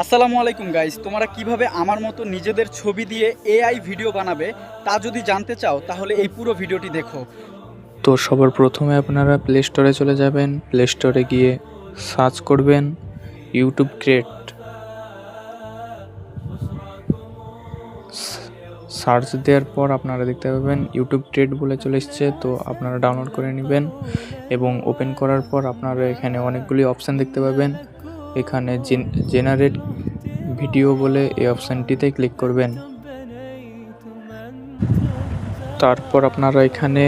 আসসালামু আলাইকুম গাইস, তোমরা কিভাবে আমার মতো নিজেদের ছবি দিয়ে এআই ভিডিও বানাবে তা যদি জানতে চাও তাহলে এই পুরো ভিডিওটি দেখো। তো সবার প্রথমে আপনারা প্লে স্টোরে চলে যাবেন। প্লে স্টোরে গিয়ে সার্চ করবেন ইউটিউব ক্রিয়েট। সার্চ দেওয়ার পর আপনারা দেখতে পাবেন ইউটিউব ক্রিয়েট বলে চলে এসছে। তো আপনারা ডাউনলোড করে নেবেন এবং ওপেন করার পর আপনারা এখানে অনেকগুলি অপশান দেখতে পাবেন। এখানে জেনারেট ভিডিও বলে এই অপশানটিতে ক্লিক করবেন। তারপর আপনারা এখানে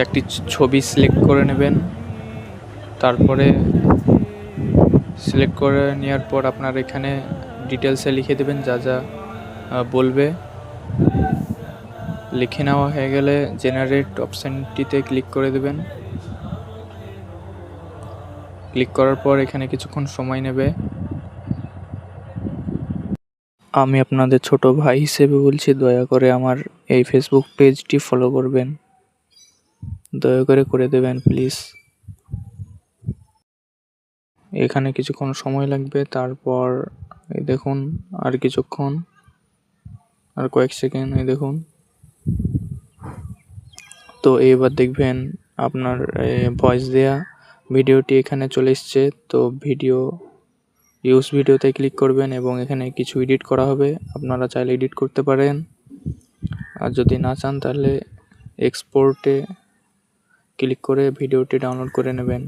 একটি ছবি সিলেক্ট করে নেবেন। তারপরে সিলেক্ট করে নেওয়ার পর আপনার এখানে ডিটেলসে লিখে দেবেন যা যা বলবে। লিখে নেওয়া হয়ে গেলে জেনারেট অপশানটিতে ক্লিক করে দেবেন। ক্লিক করার পর এখানে কিছুক্ষণ সময় নেবে। আমি আপনাদের ছোট ভাই হিসেবে বলছি, দয়া করে আমার এই ফেসবুক পেজটি ফলো করবেন, দয়া করে দেবেন প্লিজ। এখানে কিছুক্ষণ সময় লাগবে। তারপর এই দেখুন, আর কিছুক্ষণ, আর কয়েক সেকেন্ড, এই দেখুন। তো এবার দেখবেন আপনার ভয়েস দেয়া ভিডিওটি এখানে চলে এসছে। তো ইউজ ভিডিওতে ক্লিক করবেন এবং এখানে কিছু এডিট করা হবে। আপনারা চাইলে এডিট করতে পারেন, আর যদি না চান তাহলে এক্সপোর্টে ক্লিক করে ভিডিওটি ডাউনলোড করে নেবেন।